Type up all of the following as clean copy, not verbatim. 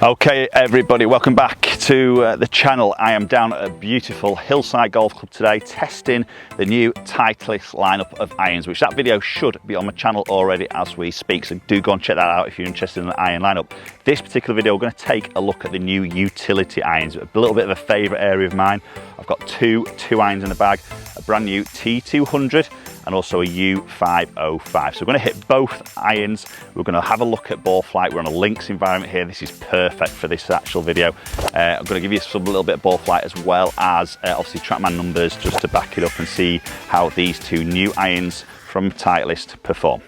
Okay everybody, welcome back to the channel. I am down at a beautiful hillside golf club today testing the new Titleist lineup of irons, which that video should be on my channel already as we speak, so do go and check that out if you're interested in the iron lineup. This particular video we're going to take a look at the new utility irons, a little bit of a favourite area of mine. I've got two irons in the bag, a brand new T200 and also a U505. So we're going to hit both irons. We're going to have a look at ball flight. We're on a links environment here. This is perfect for this actual video. I'm going to give you a little bit of ball flight as well as obviously TrackMan numbers just to back it up and see how these two new irons from Titleist perform.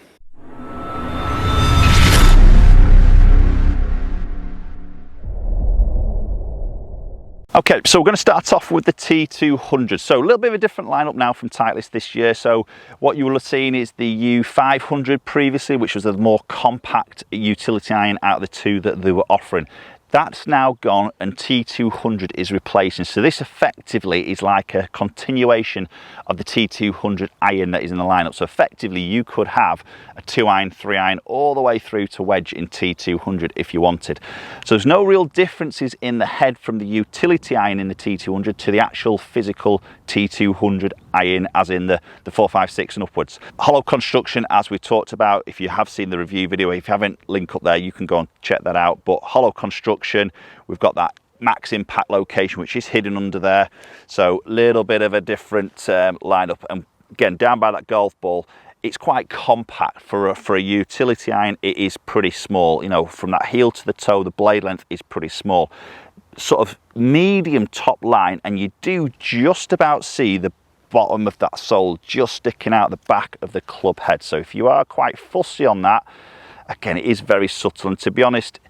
Okay, so we're going to start off with the T200. So a little bit of a different lineup now from Titleist this year. So what you will have seen is the U500 previously, which was a more compact utility iron out of the two that they were offering. That's now gone and T200 is replacing. So this effectively is like a continuation of the T200 iron that is in the lineup. So effectively you could have a 2-iron, 3-iron all the way through to wedge in T200 if you wanted. So there's no real differences in the head from the utility iron in the T200 to the actual physical T200 iron as in the 456 and upwards. Hollow construction, as we talked about. If you have seen the review video, if you haven't, link up there, you can go and check that out. But hollow construction, we've got that max impact location which is hidden under there, so a little bit of a different lineup. And again, down by that golf ball, it's quite compact for a utility iron. It is pretty small, you know, from that heel to the toe, the blade length is pretty small, sort of medium top line, and you do just about see the bottom of that sole just sticking out the back of the club head. So if you are quite fussy on that, again, it is very subtle. And to be honest,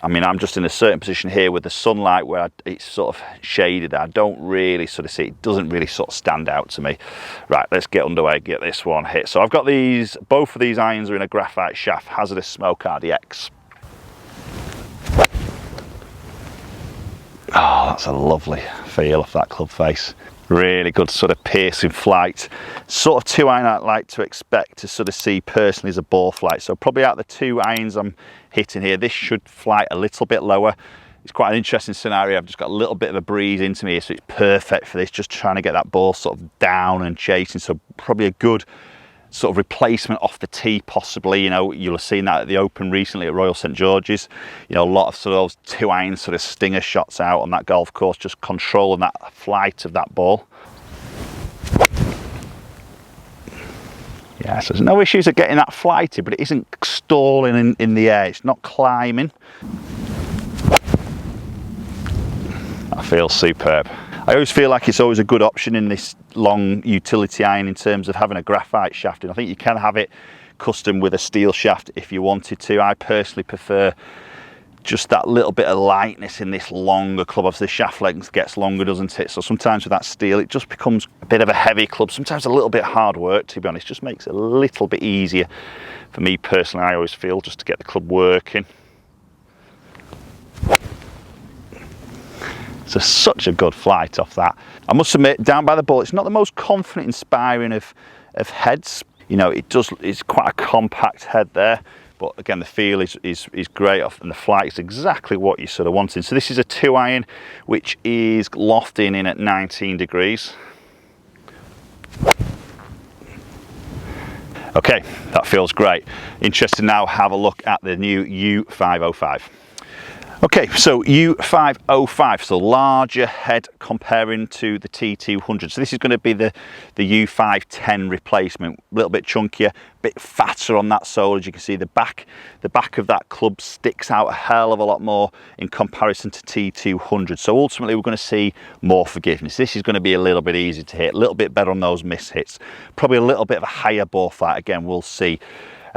I mean, I'm just in a certain position here with the sunlight where it's sort of shaded. I don't really sort of see, it doesn't really sort of stand out to me. Right, let's get underway, get this one hit. So I've got these, both of these irons are in a graphite shaft, Hazardous Smoke RDX. Oh, that's a lovely feel of that club face. Really good sort of piercing flight. Sort of 2-iron I'd like to expect to sort of see personally as a ball flight. So probably out of the 2 irons I'm hitting here, this should fly a little bit lower. It's quite an interesting scenario. I've just got a little bit of a breeze into me, so it's perfect for this, just trying to get that ball sort of down and chasing. So probably a good sort of replacement off the tee possibly. You know, you'll have seen that at the Open recently at Royal St George's. You know, a lot of sort of those 2-iron sort of stinger shots out on that golf course, just controlling that flight of that ball. Yeah, so there's no issues of getting that flighted, but it isn't stalling in the air, it's not climbing. That feels superb. I always feel like it's always a good option in this long utility iron in terms of having a graphite shaft, and I think you can have it custom with a steel shaft if you wanted to. I personally prefer just that little bit of lightness in this longer club. Obviously the shaft length gets longer, doesn't it? So sometimes with that steel it just becomes a bit of a heavy club, sometimes a little bit hard work, to be honest. Just makes it a little bit easier for me personally, I always feel, just to get the club working. So such a good flight off that. I must admit, down by the ball, it's not the most confident inspiring of heads. You know, it's quite a compact head there, but again, the feel is great off, and the flight is exactly what you sort of wanted. So this is a 2-iron, which is lofting in at 19 degrees. Okay, that feels great. Interested now, have a look at the new U505. Okay, so U505, so larger head comparing to the T200. So this is going to be the U510 replacement, a little bit chunkier, a bit fatter on that sole. As you can see, the back of that club sticks out a hell of a lot more in comparison to T200. So ultimately we're going to see more forgiveness. This is going to be a little bit easier to hit, a little bit better on those miss hits, probably a little bit of a higher ball flight. Again, we'll see.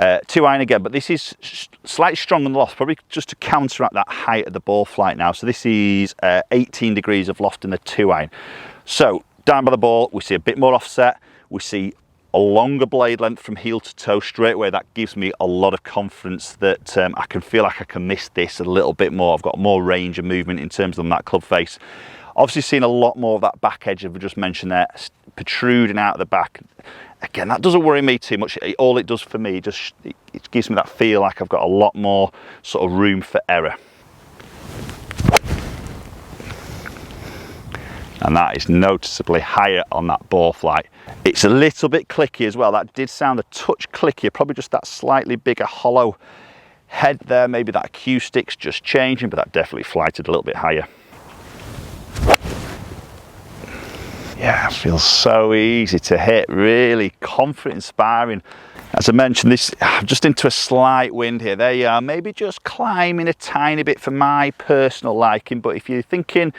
2-iron again, but this is slightly stronger than the loft, probably just to counteract that height of the ball flight now. So this is 18 degrees of loft in the 2-iron. So down by the ball, we see a bit more offset. We see a longer blade length from heel to toe straight away. That gives me a lot of confidence that I can feel like I can miss this a little bit more. I've got more range of movement in terms of that club face. Obviously seen a lot more of that back edge, as we just mentioned there, protruding out of the back. Again, that doesn't worry me too much. All it does for me, it gives me that feel like I've got a lot more sort of room for error. and that is noticeably higher on that bore flight. It's a little bit clicky as well. That did sound a touch clickier, probably just that slightly bigger hollow head there. Maybe that acoustic's just changing, but that definitely flighted a little bit higher. Yeah, it feels so easy to hit, really confident, inspiring. As I mentioned, this I'm just into a slight wind here. They are maybe just climbing a tiny bit for my personal liking, but if you're thinking,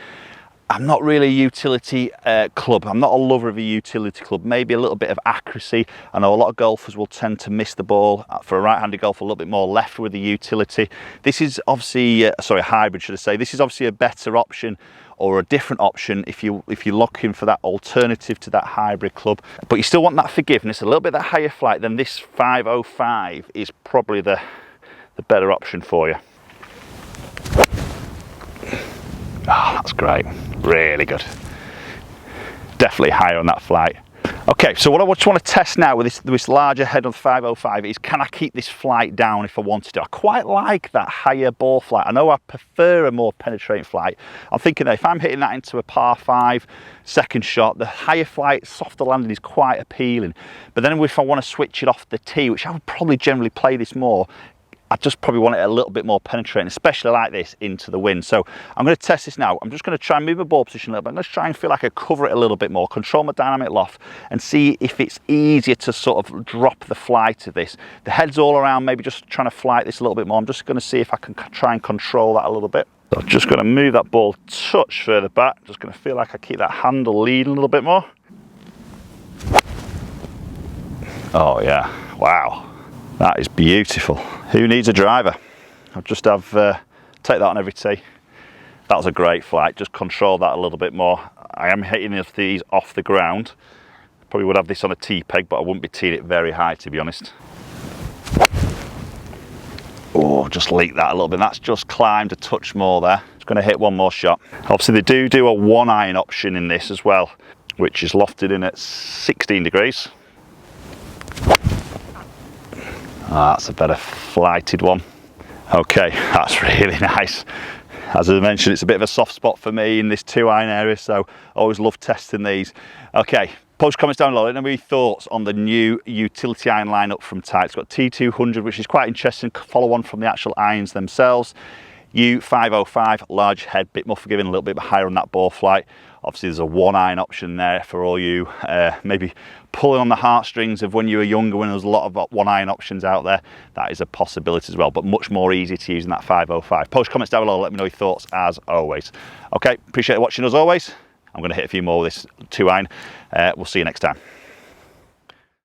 I'm not really a utility club, I'm not a lover of a utility club, maybe a little bit of accuracy. I know a lot of golfers will tend to miss the ball. For a right-handed golfer, a little bit more left with the utility. This is obviously, sorry, hybrid should I say. This is obviously a better option, or a different option if you're looking for that alternative to that hybrid club, but you still want that forgiveness, a little bit that higher flight. Then this 505 is probably the better option for you. Oh, that's great, really good. Definitely higher on that flight. Okay, so what I just want to test now with this larger head on the 505 is, can I keep this flight down if I wanted to? I quite like that higher ball flight. I know I prefer a more penetrating flight. I'm thinking that if I'm hitting that into a par 5 second shot, the higher flight, softer landing is quite appealing. But then if I want to switch it off the tee, which I would probably generally play this more, I just probably want it a little bit more penetrating, especially like this into the wind. So I'm going to test this now. I'm just going to try and move my ball position a little bit. I'm going to try and feel like I cover it a little bit more, control my dynamic loft, and see if it's easier to sort of drop the flight of this. The head's all around, maybe just trying to flight this a little bit more. I'm just going to see if I can try and control that a little bit. So I'm just going to move that ball a touch further back. Just going to feel like I keep that handle leading a little bit more. Oh yeah, wow. That is beautiful. Who needs a driver? I'll just take that on every tee. That was a great flight. Just control that a little bit more. I am hitting these off the ground. Probably would have this on a tee peg, but I wouldn't be teeing it very high, to be honest. Oh, just leaked that a little bit. That's just climbed a touch more there. Just going to hit one more shot. Obviously, they do a 1-iron option in this as well, which is lofted in at 16 degrees. That's a better flighted one. Okay, that's really nice. As I mentioned, it's a bit of a soft spot for me in this 2-iron area, so I always love testing these. Okay, post comments down below. Let me know your thoughts on the new utility iron lineup from Titleist. It's got T200, which is quite interesting, follow on from the actual irons themselves. U505, large head, bit more forgiving, a little bit higher on that ball flight. Obviously there's a 1-iron option there for all you maybe pulling on the heartstrings of when you were younger, when there was a lot of 1-iron options out there. That is a possibility as well, but much more easy to use in that 505. Post comments down below, let me know your thoughts as always. Okay, appreciate watching as always. I'm going to hit a few more with this 2-iron. We'll see you next time.